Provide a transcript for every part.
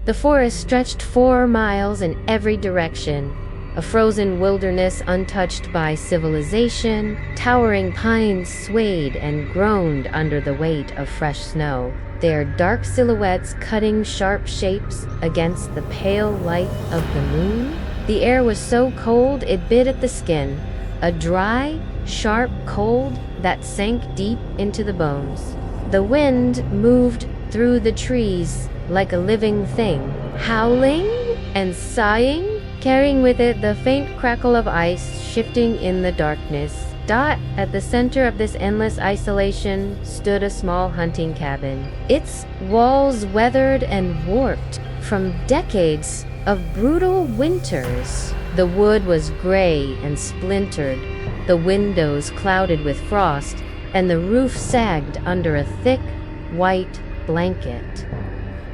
The forest stretched 4 miles in every direction, a frozen wilderness untouched by civilization. Towering pines swayed and groaned under the weight of fresh snow, their dark silhouettes cutting sharp shapes against the pale light of the moon. The air was so cold it bit at the skin, a dry, sharp cold that sank deep into the bones. The wind moved through the trees like a living thing, howling and sighing, carrying with it the faint crackle of ice shifting in the darkness. At the center of this endless isolation stood a small hunting cabin, its walls weathered and warped from decades of brutal winters. The wood was gray and splintered, the windows clouded with frost, and the roof sagged under a thick, white blanket.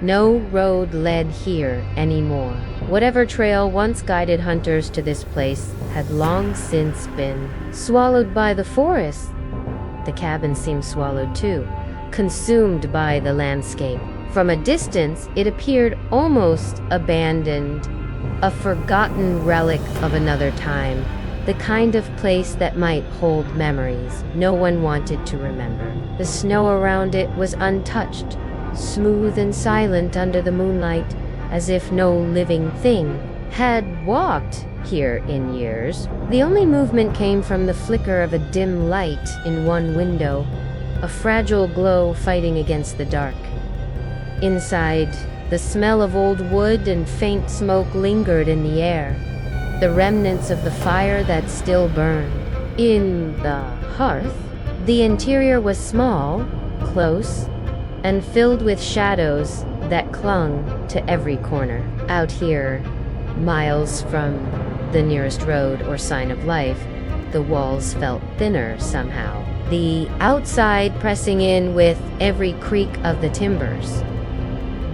No road led here anymore. Whatever trail once guided hunters to this place had long since been swallowed by the forest. The cabin seemed swallowed too, consumed by the landscape. From a distance, it appeared almost abandoned, a forgotten relic of another time, the kind of place that might hold memories no one wanted to remember. The snow around it was untouched, smooth and silent under the moonlight, as if no living thing had walked here in years. The only movement came from the flicker of a dim light in one window, a fragile glow fighting against the dark. Inside, the smell of old wood and faint smoke lingered in the air, the remnants of the fire that still burned. In the hearth, the interior was small, close, and filled with shadows that clung to every corner. Out here, miles from the nearest road or sign of life, the walls felt thinner somehow, the outside pressing in with every creak of the timbers.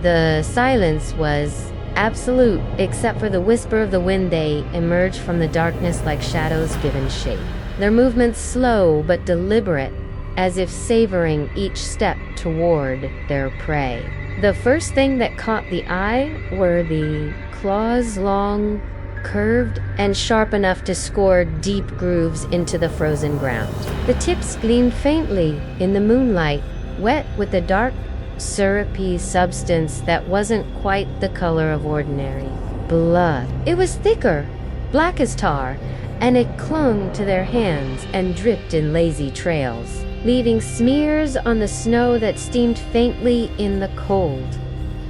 The silence was absolute, except for the whisper of the wind. They emerged from the darkness like shadows given shape, their movements slow but deliberate, as if savoring each step toward their prey. The first thing that caught the eye were the claws, long, curved, and sharp enough to score deep grooves into the frozen ground. The tips gleamed faintly in the moonlight, wet with a dark, syrupy substance that wasn't quite the color of ordinary blood. It was thicker, black as tar, and it clung to their hands and dripped in lazy trails, leaving smears on the snow that steamed faintly in the cold.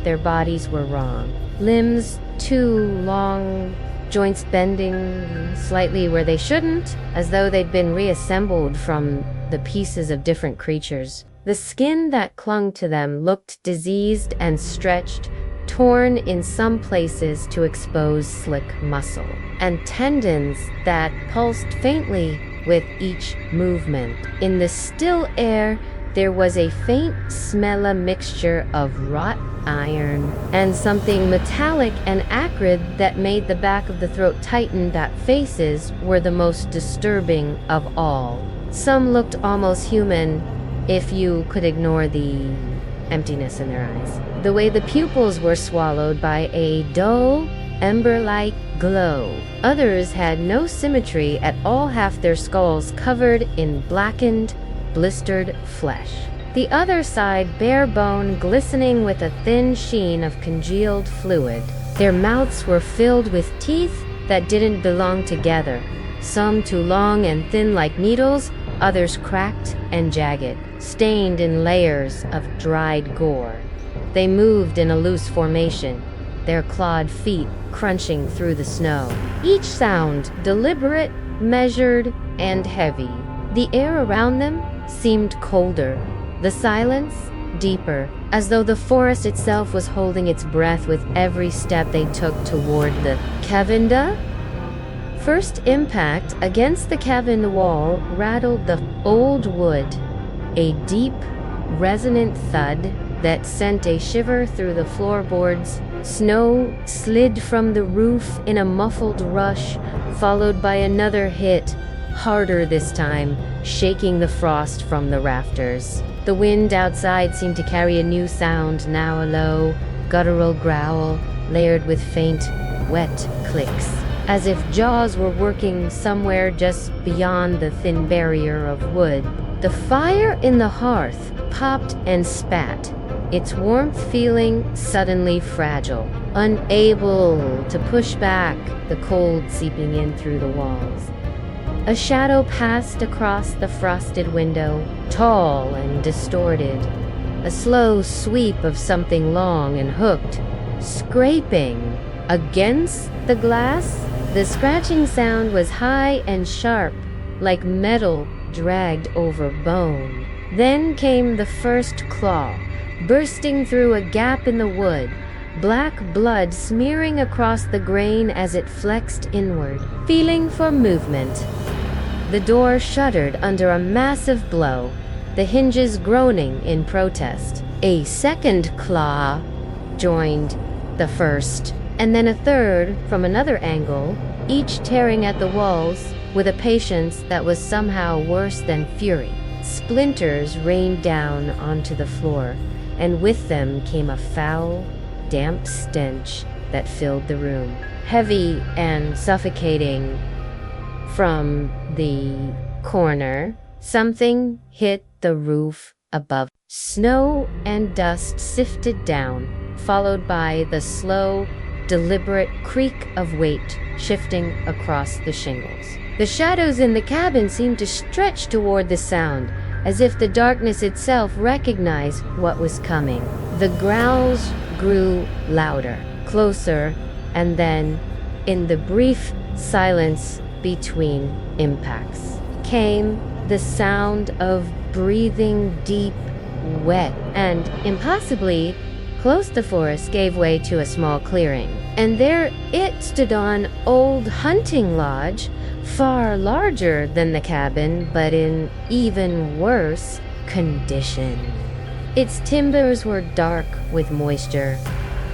Their bodies were wrong. Limbs too long, joints bending slightly where they shouldn't, as though they'd been reassembled from the pieces of different creatures. The skin that clung to them looked diseased and stretched, torn in some places to expose slick muscle, and tendons that pulsed faintly with each movement. In the still air, there was a faint smell, a mixture of wrought iron and something metallic and acrid that made the back of the throat tighten. That faces were the most disturbing of all. Some looked almost human, if you could ignore the emptiness in their eyes. The way the pupils were swallowed by a dull, ember-like glow. Others had no symmetry at all, half their skulls covered in blackened, blistered flesh. The other side bare bone, glistening with a thin sheen of congealed fluid. Their mouths were filled with teeth that didn't belong together, some too long and thin like needles, others cracked and jagged, stained in layers of dried gore. They moved in a loose formation, their clawed feet crunching through the snow. Each sound deliberate, measured, and heavy. The air around them seemed colder, the silence deeper, as though the forest itself was holding its breath with every step they took toward the cabin. First impact against the cabin wall rattled the old wood, a deep, resonant thud that sent a shiver through the floorboards. Snow slid from the roof in a muffled rush, followed by another hit, harder this time, shaking the frost from the rafters. The wind outside seemed to carry a new sound, now a low, guttural growl layered with faint, wet clicks, as if jaws were working somewhere just beyond the thin barrier of wood. The fire in the hearth popped and spat, its warmth feeling suddenly fragile, unable to push back the cold seeping in through the walls. A shadow passed across the frosted window, tall and distorted, a slow sweep of something long and hooked, scraping against the glass. The scratching sound was high and sharp, like metal dragged over bone. Then came the first claw, bursting through a gap in the wood, black blood smearing across the grain as it flexed inward, feeling for movement. The door shuddered under a massive blow, the hinges groaning in protest. A second claw joined the first, and then a third from another angle, each tearing at the walls with a patience that was somehow worse than fury. Splinters rained down onto the floor, and with them came a foul, damp stench that filled the room, heavy and suffocating. From the corner, something hit the roof above. Snow and dust sifted down, followed by the slow, deliberate creak of weight shifting across the shingles. The shadows in the cabin seemed to stretch toward the sound, as if the darkness itself recognized what was coming. The growls grew louder, closer, and then, in the brief silence between impacts, came the sound of breathing deep, wet, and impossibly close. The forest gave way to a small clearing, and there it stood on old hunting lodge, far larger than the cabin, but in even worse condition. Its timbers were dark with moisture,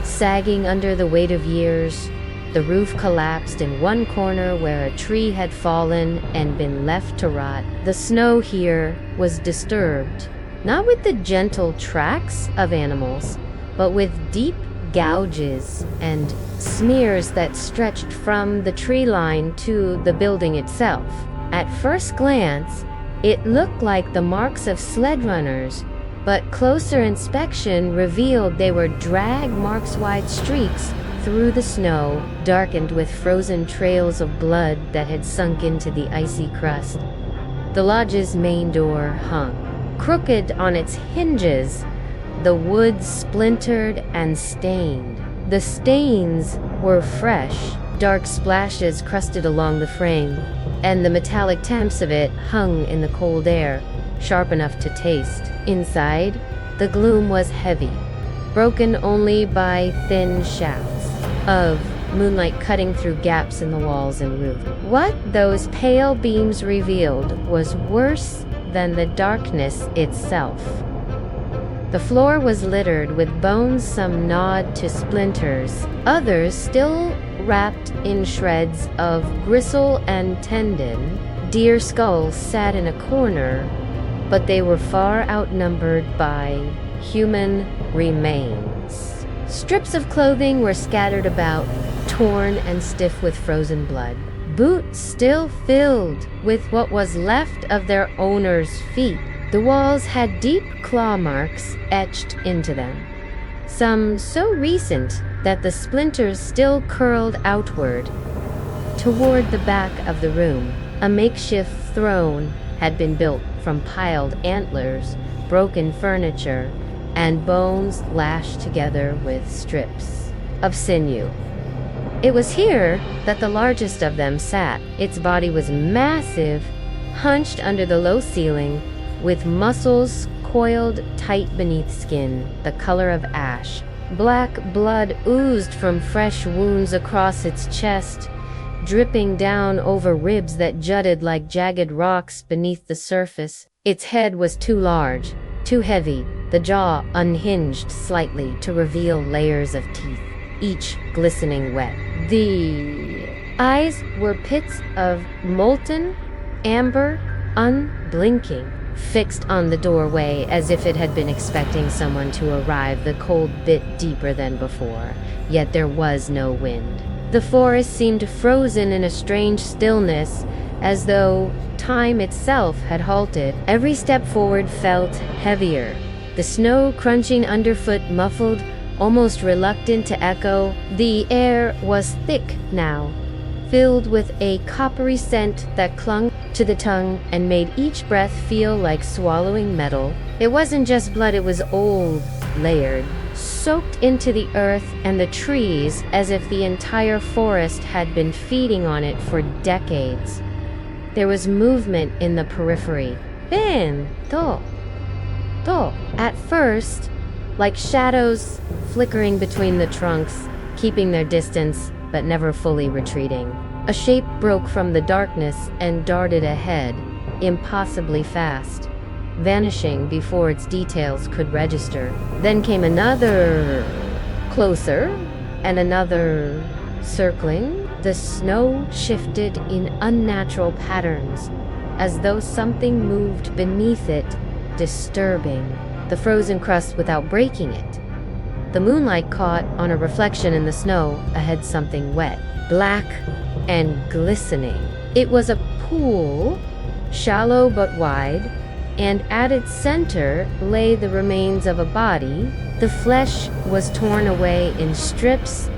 sagging under the weight of years. The roof collapsed in one corner where a tree had fallen and been left to rot. The snow here was disturbed, not with the gentle tracks of animals, but with deep gouges and smears that stretched from the tree line to the building itself. At first glance, it looked like the marks of sled runners, but closer inspection revealed they were drag marks, wide streaks through the snow, darkened with frozen trails of blood that had sunk into the icy crust. The lodge's main door hung, crooked on its hinges, the wood splintered and stained. The stains were fresh, dark splashes crusted along the frame, and the metallic temps of it hung in the cold air, sharp enough to taste. Inside, the gloom was heavy, broken only by thin shafts of moonlight cutting through gaps in the walls and roof. What those pale beams revealed was worse than the darkness itself. The floor was littered with bones, some gnawed to splinters, others still wrapped in shreds of gristle and tendon. Deer skulls sat in a corner, but they were far outnumbered by human remains. Strips of clothing were scattered about, torn and stiff with frozen blood. Boots still filled with what was left of their owner's feet. The walls had deep claw marks etched into them, some so recent that the splinters still curled outward. Toward the back of the room, a makeshift throne had been built from piled antlers, broken furniture, and bones lashed together with strips of sinew. It was here that the largest of them sat. Its body was massive, hunched under the low ceiling, with muscles coiled tight beneath skin, the color of ash. Black blood oozed from fresh wounds across its chest, dripping down over ribs that jutted like jagged rocks beneath the surface. Its head was too large, too heavy, the jaw unhinged slightly to reveal layers of teeth, each glistening wet. The eyes were pits of molten amber, unblinking, fixed on the doorway as if it had been expecting someone to arrive, the cold bit deeper than before, yet there was no wind. The forest seemed frozen in a strange stillness, as though time itself had halted. Every step forward felt heavier, the snow crunching underfoot muffled, almost reluctant to echo. The air was thick now, filled with a coppery scent that clung to the tongue and made each breath feel like swallowing metal. It wasn't just blood, it was old, layered, soaked into the earth and the trees as if the entire forest had been feeding on it for decades. There was movement in the periphery. Vento. At first, like shadows flickering between the trunks, keeping their distance but never fully retreating. A shape broke from the darkness and darted ahead, impossibly fast, vanishing before its details could register. Then came another, closer, and another, circling. The snow shifted in unnatural patterns, as though something moved beneath it, disturbing the frozen crust without breaking it. The moonlight caught on a reflection in the snow ahead, something wet, black, and glistening. It was a pool, shallow but wide, and at its center lay the remains of a body. The flesh was torn away in strips,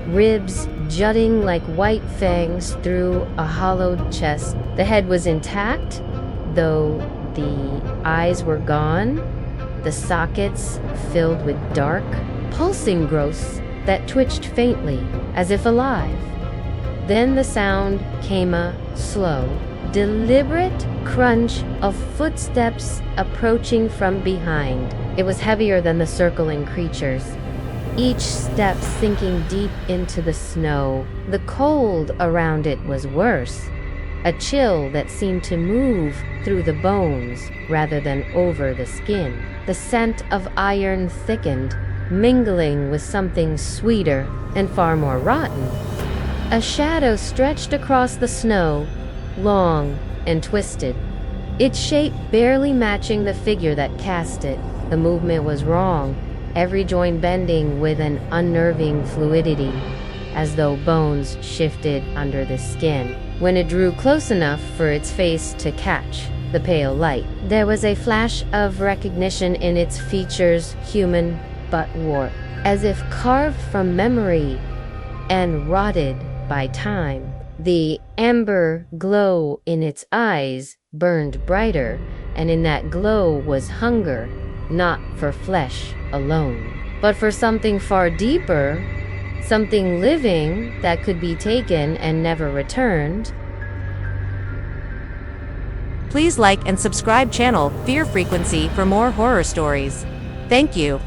ribs jutting like white fangs through a hollowed chest. The head was intact, though the eyes were gone, the sockets filled with dark, pulsing growths that twitched faintly, as if alive. Then the sound came, a slow, deliberate crunch of footsteps approaching from behind. It was heavier than the circling creatures, each step sinking deep into the snow. The cold around it was worse, a chill that seemed to move through the bones rather than over the skin. The scent of iron thickened, mingling with something sweeter and far more rotten. A shadow stretched across the snow, long and twisted, its shape barely matching the figure that cast it. The movement was wrong, every joint bending with an unnerving fluidity, as though bones shifted under the skin. When it drew close enough for its face to catch the pale light, there was a flash of recognition in its features, human but warped, as if carved from memory and rotted by time. The amber glow in its eyes burned brighter, and in that glow was hunger, not for flesh alone, but for something far deeper, something living that could be taken and never returned. Please like and subscribe channel Fear Frequency for more horror stories. Thank you.